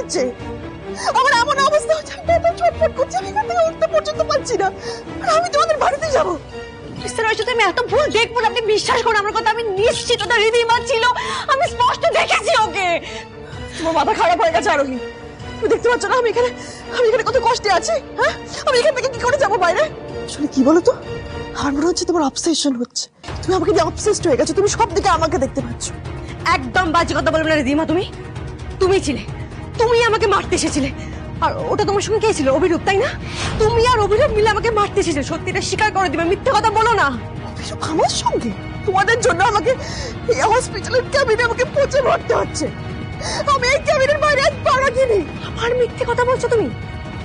দিচ্ছে। আমার এমন অবস্থা হচ্ছে, আমি এত ছটফট করছি, আমি এখান থেকে উঠতে পর্যন্ত পারছি না। আর আমি তোমাদের বাড়িতে যাবো। মিস্টার রয়চৌধুরী, আমি এত ভুল দেখবো না, আপনি বিশ্বাস করুন আমার কথা। আমি নিশ্চিত ওটা রিধিমা ছিল, আমি স্পষ্ট দেখেছি ওকে। তোমার মাথা খারাপ হয়ে গেছে আরোহী। তুমি দেখতে পাচ্ছ না আমি এখানে কত কষ্টে আছি? হ্যাঁ, আমি এখান থেকে কি করে যাবো বাইরে? আসলে কি বলো তো, আমার মনে হচ্ছে তোমার অবসেশন হচ্ছে। তুমি আমাকে নিয়ে অবসেসড হয়ে গেছো, তুমি সব দিকে আমাকে দেখতে পাচ্ছ। একদম বাজে কথা বলবে না রিধিমা। তুমি ছিলে, তুমি আমাকে মারতে এসেছিলে। আর ওটা তোমার সঙ্গে কে ছিল? অভিরূপ, তাই না? তুমি আর অভিরূপ মিলে আমাকে মারতে এসেছিলে। সত্যিটা স্বীকার করে দিবে, মিথ্যে কথা বলো না। অভিরূপ আমার সঙ্গে? তোমাদের জন্য আমাকে এই হসপিটালের ক্যাবিনে আমাকে পচে মরতে হচ্ছে। আমি এই ক্যাবিনের বাইরে এক পা রাখিনি। আর মিথ্যে কথা বলছো তুমি?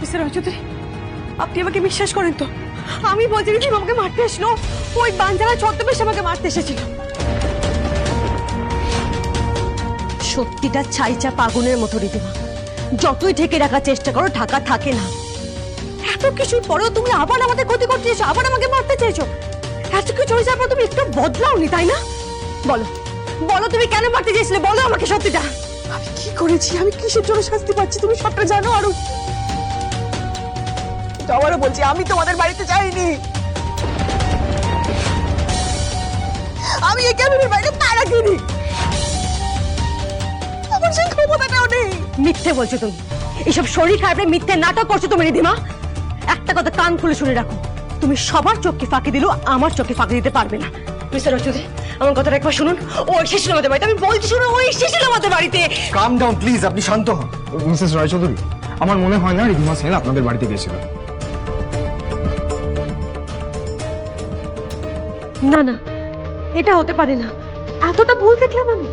মিস্টার রয়চৌধুরী, আপনি আমাকে বিশ্বাস করেন তো? আমি বলছি রিধিমা আমাকে মারতে এসলো, ওই বাঞ্জারা ছদ্মবেশে আমাকে মারতে এসেছিল। সত্যিটা ছাইচাপ আগুনের মতো রিধিমা, যতই ঢেকে রাখার চেষ্টা করো ঢাকা থাকে না। এত কিছুর পরেও তুমি আবার আমাদের ক্ষতি করতে চেয়েছো, আবার আমাকে মারতে চেয়েছো। এত কিছু হয়ে যাওয়ার পর তুমি একটু বদলাওনি, তাই না? বলো বলো, তুমি কেন মারতে চেয়েছিলে? বলো আমাকে সত্যিটা। আমি কি করেছি, আমি কিসের জন্য শাস্তি পাচ্ছি তুমি সবটা জানো। আরো আবারও বলছি, আমি তোমাদের বাড়িতে যাইনি। আমি এই ক্যাবিনের বাইরে পা রাখিনি। আমার সেই ক্ষমতাটাও নেই। মিথ্যে বলছো তুমি, এইসব শরীর খারাপের মিথ্যে নাটক করছো তুমি রিধিমা। একটা কথা কান খুলে শুনে রাখো, তুমি সবার চোখকে ফাঁকি দিলেও আমার চোখে ফাঁকি দিতে পারবে না। মিস্টার রয়চৌধুরী, আমার কথাটা একবার শুনুন। ও এসেছিল আমাদের বাড়িতে, আমি বলছি শুনুন, ও এসেছিল আমাদের বাড়িতে। কাম ডাউন প্লিজ, আপনি শান্ত হন। মিসেস রায়চৌধুরী, আমার মনে হয় না রিধিমা সেন আপনাদের বাড়িতে গিয়েছিল। না না, এটা হতে পারে না। এতটা ভুল দেখলাম আমি।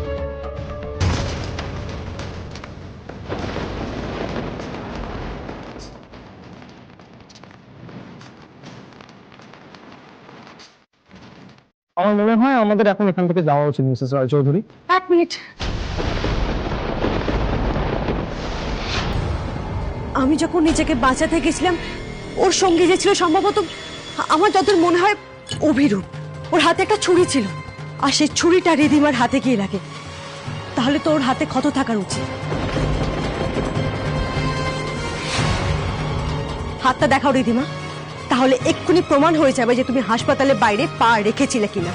আমার মনে হয় আমাদের এখন এখান থেকে যাওয়া উচিত মিসেস রায়চৌধুরী। এক মিনিট, আমি যখন নিজেকে বাঁচাতে গেছিলাম, ওর সঙ্গে যে ছিল সম্ভবত, আমার যতদূর মনে হয় অভিরূপ। ওর হাতে একটা ছুরি ছিল, আর সেই ছুরিটা রিধিমার হাতে গিয়ে লাগে। তাহলে তো ওর হাতে ক্ষত থাকার উচিত। হাতটা দেখাও রিধিমা, তাহলে এক্ষুনি প্রমাণ হয়ে যাবে যে তুমি হাসপাতালের বাইরে পা রেখেছিলে কিনা।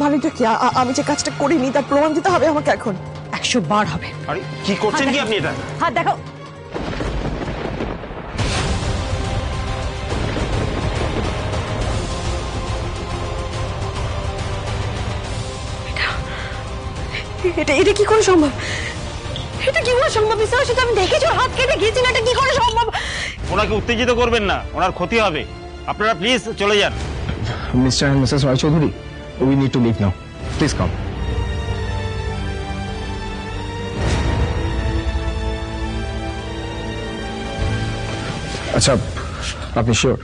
মানেটা কি? আমি যে কাজটা করিনি তার প্রমাণ দিতে হবে আমাকে এখন? 100 বার হবে। আরে কি করছেন কি আপনি এটা? হাত দেখাও। এটা এটা কি করে সম্ভব? এটা কি করে সম্ভব? মিস্টার রশিদ, আমি দেখেছি ওর হাত কেটে গিয়েছিল, এটা কি করে সম্ভব? ওনাকে উত্তেজিত করবেন না, ওনার ক্ষতি হবে। আপনারা প্লিজ চলে যান। Mr and Mrs Roychowdhury, we need to leave now, please come. আচ্ছা, আপনি শিওর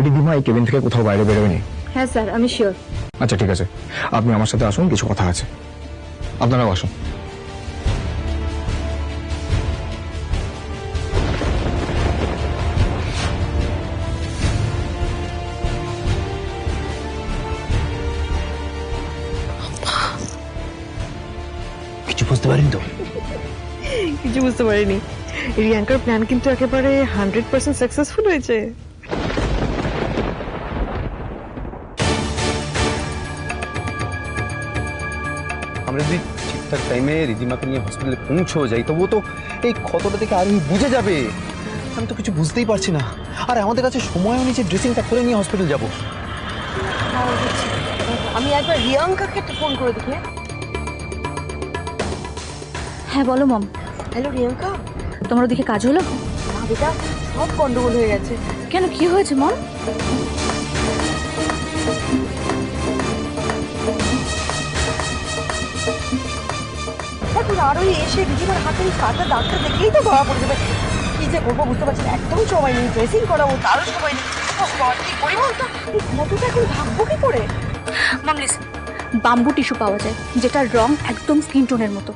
রিধিমা এই কেবিন থেকে কোথাও বাইরে বেরোয়নি? হ্যাঁ স্যার, আমি শিওর। আচ্ছা ঠিক আছে, আপনি আমার সাথে আসুন, কিছু কথা আছে। আপনারাও আসুন। কিছু বুঝতে পারেন তো? কিছু বুঝতে পারিনি। রিয়াঙ্কার প্ল্যান কিন্তু একেবারে 100% সাকসেসফুল হয়েছে। আমরা যদি ঠিকঠাক টাইমে রিধিমাকে নিয়ে হসপিটালে পৌঁছেও যাই, তবুও তো এই ক্ষতটা থেকে আরোহী বুঝে যাবে। আমি তো কিছু বুঝতেই পারছি না। আর আমাদের কাছে সময়ও নিচে ড্রেসিংটা করে নিয়ে হসপিটাল যাবো। আমি একবার রিয়াঙ্কাকে একটা ফোন করে দেখি। হ্যাঁ বলো মম। হ্যালো রিয়াঙ্কা, তোমার ওদিকে কাজ হলো? না বেটা, সব গন্ডগোল হয়ে গেছে। কেন, কি হয়েছে মম? এখন আরো এসে রিধিমার হাতে কাটা দাগটা দেখেই তো ধরা পড়ে যাবে। কি যে করবো বুঝতে পারছি না, একদম সময় নেই। ড্রেসিং করাবো, তারও সময় নেই। কি করি বলতো? এই ক্ষতটা এখন ভাববো কি করে? মম লিসেন, বাম্বু টিস্যু পাওয়া যায় যেটার রং একদম স্কিন টোনের মতো।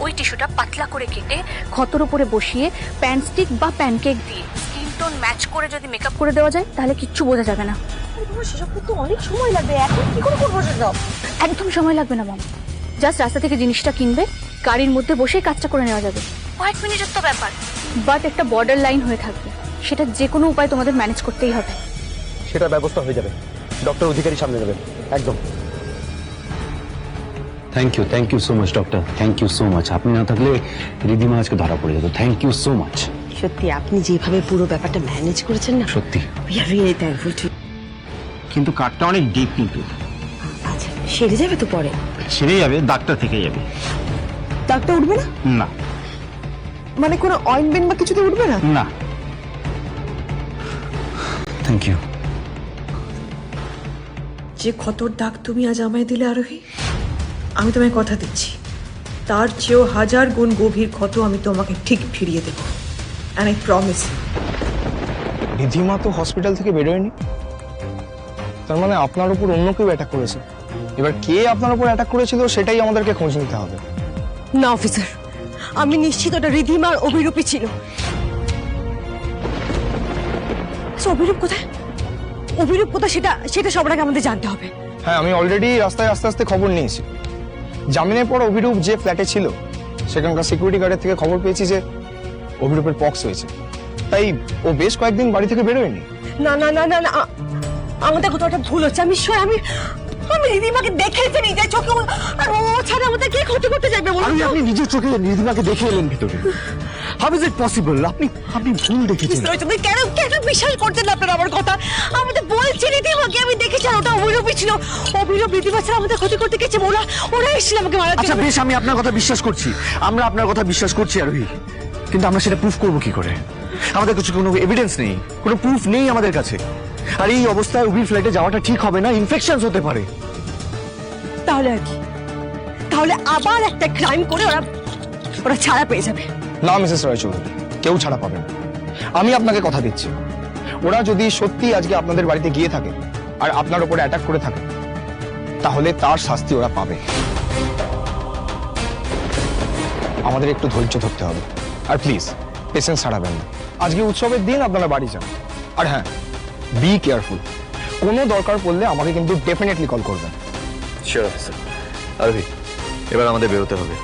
ওই টিস্যুটা পাতলা করে কেটে ক্ষতর উপরে বসিয়ে প্যানস্টিক বা প্যানকেক দিয়ে স্কিন টোন ম্যাচ করে যদি মেকআপ করে দেওয়া যায় তাহলে কিচ্ছু বোঝা যাবে না। তোমার সেসব করতে অনেক সময় লাগবে, এখন কি করে করবো সেসব? একদম সময় লাগবে না মম, জাস্ট রাস্তা থেকে জিনিসটা কিনবে, গাড়ির মধ্যে বসে কাজটা করে নেওয়া যাবে। কয়েক মিনিটের তো ব্যাপার, বাট একটা বর্ডার লাইন হয়ে থাকবে, সেটা যে কোনো উপায় তোমাদের ম্যানেজ করতেই হবে। সেটা ব্যবস্থা হয়ে যাবে, ডক্টর অধিকারী সামনে নেবেন একদম। Thank you so much doctor, thank you so much. আপনি না থাকলে রিদিমা আজকে ধরা পড়ে যেত। Thank you so much. সত্যি আপনি যেভাবে পুরো ব্যাপারটা ম্যানেজ করেছেন না, সত্যি। We are really thankful to. কিন্তু কাটটা অনেক ডিপ, কিন্তু আচ্ছা সেরে যাবে তো পরে? সেরে যাবে, ডাক্তার থেকে যাবে। দাগটা উঠবে না? না মানে কোনো অয়েন্টমেন্ট বা কিছুতে উঠবে না? না, থ্যাংক ইউ। যে ক্ষতর দাগ তুমি আজ আমায় দিলে আরোহী, আমি তোমায় কথা দিচ্ছি তার চেয়েও 1000 গুণ গভীর ক্ষত আমি তোমাকে ঠিক ফিরিয়ে দেবো, অ্যান্ড আই প্রমিস। রিধিমা তো হসপিটাল থেকে বেরোয়নি, তার মানে আপনার উপর অন্য কেউ অ্যাটাক করেছে। এবার কে আপনার উপর অ্যাটাক করেছিল সেটাই আমাদেরকে খোঁজ নিতে হবে। না অফিসার, আমি নিশ্চিত ওটা রিধিমার অভিরূপই ছিল। আচ্ছা, অভিরূপ কোথায়? অভিরূপ কোথায় সেটা সেটা সবার আগে আমাদের জানতে হবে। হ্যাঁ, আমি অলরেডি রাস্তায় আস্তে আস্তে খবর নিয়েছি। জামিনের পর অভিরূপ যে ফ্ল্যাটে ছিল সেখানকার সিকিউরিটি গার্ডের থেকে খবর পেয়েছি যে অভিরূপের পক্স হয়েছে, তাই ও বেশ কয়েকদিন বাড়ি থেকে বেরোয়নি। না না না না না, আমাদের কোথাও একটা ভুল হচ্ছে। আমি আমি রিধিমাকে দেখেছি নিজের চোখে, আর ও ছাড়া আমাদের কে ক্ষতি করতে যাবে বলুন তো? আপনি নিজের চোখে রিধিমাকে দেখে এলেন ভিতরে। How is it possible? আপনি ভুল দেখেছেন। তুমি কেন কেন বিশ্বাস করছেন না আপনারা আমার কথা? আমি তো বলছি রিধিমাকে আমি দেখেছি, আর ওটা অভিরূপই ছিল। অভিরূপ রিধিমা ছাড়া আমাদের ক্ষতি করতে গেছে, ওরা এসেছিল আমাকে মারার আচ্ছা জন্য। বেশ, আমি আপনার কথা বিশ্বাস করছি, আমরা আপনার কথা বিশ্বাস করছি আরোহী, কিন্তু আমরা সেটা প্রুফ করবো কি করে? আমাদের কাছে কোনো এভিডেন্স নেই, কোনো প্রুফ নেই আমাদের কাছে। আর এই অবস্থায় অভির ফ্লাইটে যাওয়াটা ঠিক হবে না, ইনফেকশনস হতে পারে। তাহলে আর কি? তাহলে আবার একটা ক্রাইম করে ওরা ছাড়া পেয়ে যাবে। না মিসেস রায়চৌধুরী, কেউ ছাড়া পাবে না। আমি আপনাকে কথা দিচ্ছি, ওরা যদি সত্যি আজকে আপনাদের বাড়িতে গিয়ে থাকে আর আপনার উপরে অ্যাটাক করে থাকে, তাহলে তার শাস্তি ওরা পাবে। আমাদের একটু ধৈর্য ধরতে হবে, আর প্লিজ পেশেন্স হারাবেন না। আজকে উৎসবের দিন, আপনারা বাড়ি যান। আর হ্যাঁ, বি কেয়ারফুল, কোনো দরকার পড়লে আমাকে কিন্তু ডেফিনেটলি কল করবেন। Sure officer. আরোহী, এবার আমাদের বেরোতে হবে।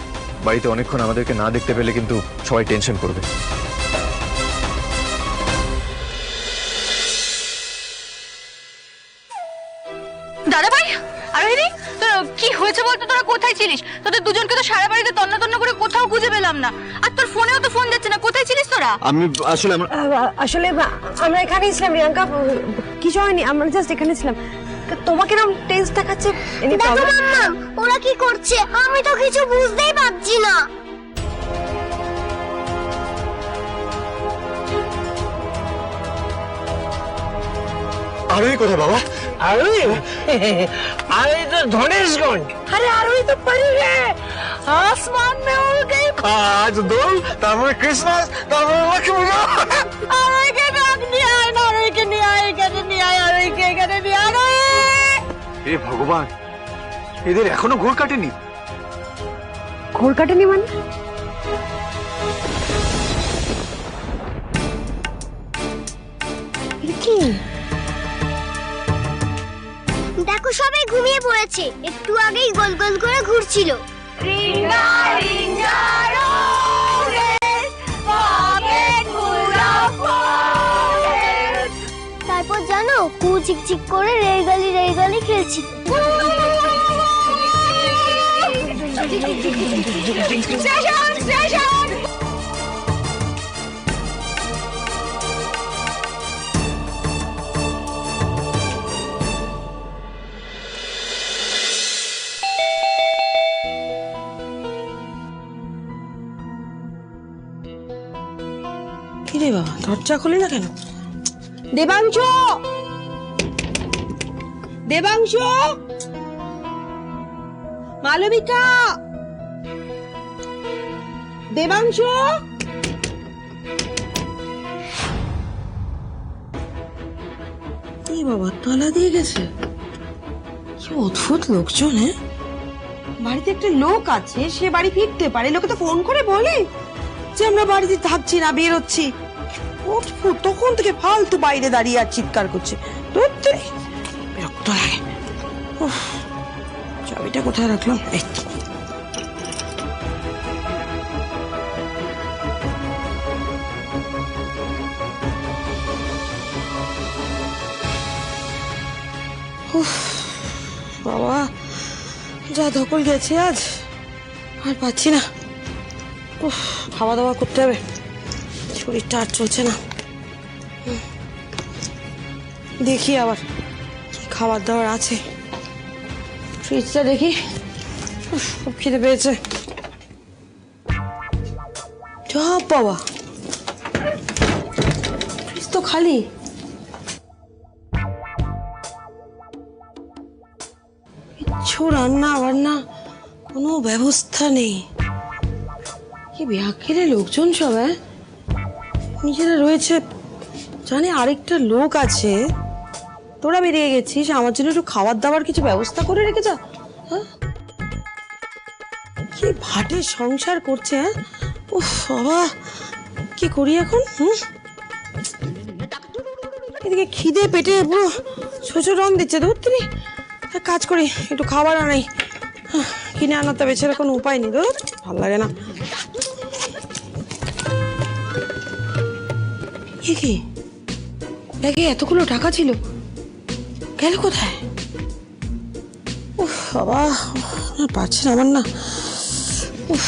বাড়িতে অনেকক্ষণ আমাদেরকে না দেখতে পেলে কিন্তু সবাই টেনশন করবে। দাদা ভাই, আরোহিণী, তোর কি হয়েছে বলতো? তোরা কোথায় ছিলিস? তোদের দুজনকে তো সারা বাড়িতে তন্ন তন্ন করে কোথাও খুঁজে পেলাম না, আর তোর ফোনেও তো ফোন যাচ্ছে না। কোথায় ছিলিস তোরা? আমি আসলে আসলে আমরা এখানেই ছিলাম রিয়াঙ্কা, কিছু হয়নি, আমরা জাস্ট এখানে ছিলাম। তোমাকে নাম টেস্ট দেখাচ্ছে। ওরা কি করছে? আমি তো কিছু বুঝতেই পারছি না। আরোহী কোথায় বাবা? আরোহী तो धनेशगंज। अरे आरोही तो परी है, आसमान में उड़ गई। আজ দোল, তারপরে ক্রিসমাস, তারপরে লক্ষ্মী পূজা। आरोही के नाक नहीं आए ना, आरोही के नहीं आए, कहते नहीं आए, आरोही के कहते नहीं आरोही। হে ভগবান, এদের এখনো ঘোর কাটেনি। ঘোর কাটেনি মানে? কি দেখো সবাই ঘুমিয়ে পড়েছে, একটু আগেই গোল গোল করে ঘুরছিল। তারপর জানো, কু চিকচিক করে রেলগালি খেলছিল। কিরে বাবা, দরজা খুলি না কেন? দেবাংশু, দেবাংশু, মালবিকা, দেবাংশু। কি বাবা, তালা দিয়ে গেছে? কি অদ্ভুত লোকজন। হ্যাঁ, বাড়িতে একটা লোক আছে, সে বাড়ি ফিরতে পারে, লোকে তো ফোন করে বলে যে আমরা বাড়িতে থাকছি না, বেরোচ্ছি। অদ্ভুত, তখন থেকে ফালতু বাইরে দাঁড়িয়ে আর চিৎকার করছে। বিরক্ত লাগে। চাবিটা কোথায় রাখলাম? এই তো। বাবা যা ধকল গেছে আজ, আর পাচ্ছি না। উফ, খাওয়া দাওয়া করতে হবে, শরীরটা আর চলছে না। দেখি আবার কি খাবার দাবার আছে, ফ্রিজটা দেখি। উফ, খুব খিদে পেয়েছে। যা বাবা, ফ্রিজ তো খালি। কিচ্ছু রান্না বান্না কোনো ব্যবস্থা নেই। কি ব্যাকেলে লোকজন সব, নিজেরা রয়েছে, জানে আরেকটা লোক আছে। তোরা বেরিয়ে গেছিস, আমার জন্য একটু খাবার দাবার কিছু ব্যবস্থা করে রেখে যা। হ্যাঁ, কি ভাটে সংসার করছে। হ্যাঁ, উফ বাবা, কি করি এখন? এদিকে খিদে পেটে পুরো ছোট রং দিচ্ছে। ধরতে কাজ করি, একটু খাবার আনাই, কিনে আনাতে বেছাড়া কোনো উপায় নেই। ধর, ভালো লাগে না। কি ব্যাগে এতগুলো টাকা ছিল, গেল কোথায়? উফ বাবা, পারছি না আমার না। উফ,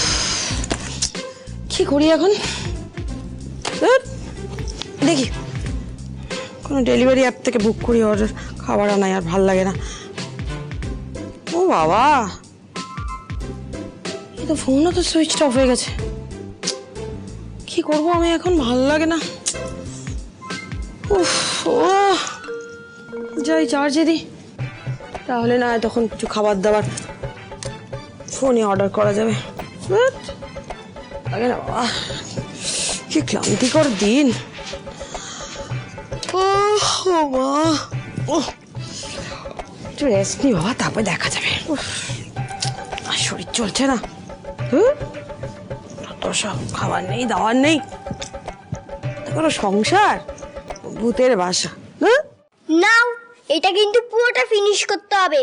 কি করি এখন? দেখি কোনো ডেলিভারি অ্যাপ থেকে বুক করি, অর্ডার খাবার আনাই। আর ভাল লাগে না। ও বাবা, এই তো ফোনও তো সুইচটা অফ হয়ে গেছে। কি করবো আমি এখন, ভাল লাগে না। উফ, ও যাই চার্জে দিই, তাহলে না তখন কিছু খাবার দাবার ফোনে অর্ডার করা যাবে। লাগে না বাবা, কি ক্লান্তিকর দিন। একটু রেস্ট নি বাবা, তারপরে দেখা যাবে। আর শরীর চলছে না। তো সব খাবার নেই, দাবার নেই, কোনো সংসার ভূতের বাসা। নাও, এটা কিন্তু পুরোটা ফিনিশ করতে হবে।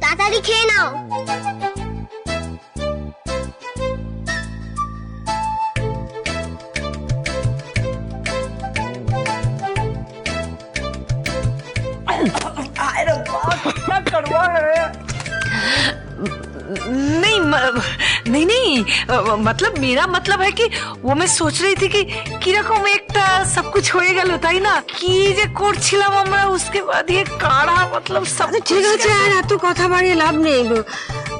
তাড়াতাড়ি খেয়ে নাও। नहीं नहीं, मतलब मेरा मतलब है कि वो मैं सोच रही थी कि কিরকম একটা सब कुछ হয়ে গেল, তাই না? কি যে করছিলাম আমরা, उसके बाद ये काढ़ा मतलब सब। ঠিক আছে, আর এত কথা বাড়িয়ে লাভ নেই।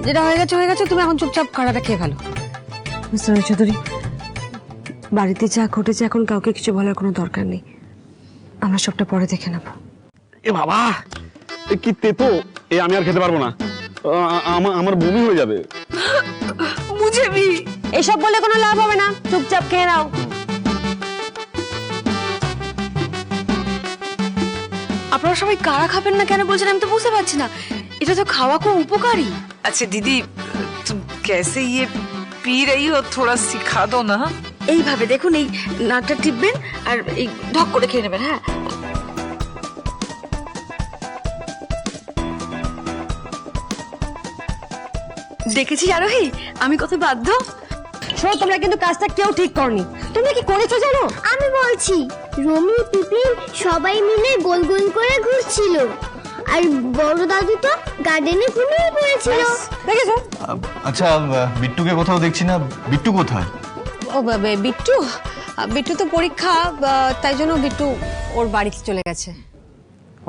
যেটা হয়ে গেছে, তুমি এখন চুপচাপ কাড়াটা খেয়ে ফেলো। মিস্টার চৌধুরী, বাড়িতে যা ঘটেছে এখন কাউকে কিছু বলার কোনো দরকার নেই। আমরা সবটা পরে দেখে নেব। এ বাবা, এ কি তেতো, এ আমি আর খেতে পারবো না, আমার বমি হয়ে যাবে। मुझे भी এসব বলে কোনো লাভ হবে না, চুপচাপ খেয়ে নাও। আপনারা সবাই কারা খাবেন না কেন বলছেন আমি তো বুঝতে পারছি না। এটা তো খাওয়া খুব উপকারী। अच्छा दीदी, तुम कैसे ये पी रही हो, थोड़ा सिखा दो ना। এইভাবে দেখুন, এই নাকটা টিপবেন আর এই ঢক করে খেয়ে নেবেন। হ্যাঁ, দেখেছিস আরোহী, আমি কত বাধ্য। শোনো, তোমরা কিন্তু কাজটা কেউ ঠিক করনি। তোমরা কি করেছো জানো? আমি বলছি, রমি, পিপিন সবাই মিলে গোল গোল করে ঘুরছিল, আর বড় দাদু তো গার্ডেনে ঘুমিয়ে পড়েছিল। দেখেছো? আচ্ছা, বিট্টুকে কোথাও দেখছি না। বিট্টু কোথায়? ও বিট্টু তো পরীক্ষা, তাই জন্য বিট্টু ওর বাড়িতে চলে গেছে।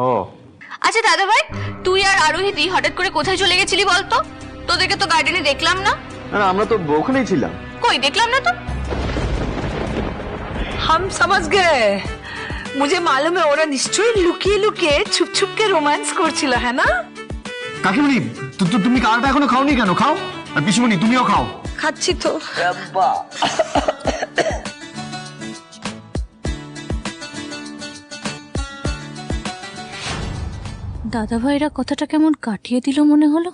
ও আচ্ছা দাদা ভাই, তুই আর আরোহী দি হঠাৎ করে কোথায় চলে গেছিলি বলতো? তোদেরকে তো গার্ডেনে দেখলাম না। না, আমরা তো ওখানেই ছিলাম। কই দেখলাম না তো। हम समझ गए, मुझे मालूम है ওরা নিশ্চয়ই লুকিয়ে লুকিয়ে ছুপ ছুপ কে রোম্যান্স করছিল, হ্যাঁ না? কাকিমণি, তুমি কালটা এখনো খাওনি কেন? খাও। আর পিসিমণি, তুমিও খাও। খাচ্ছি তো। দাদা ভাইরা কথাটা কেমন কাটিয়ে দিল মনে হলো।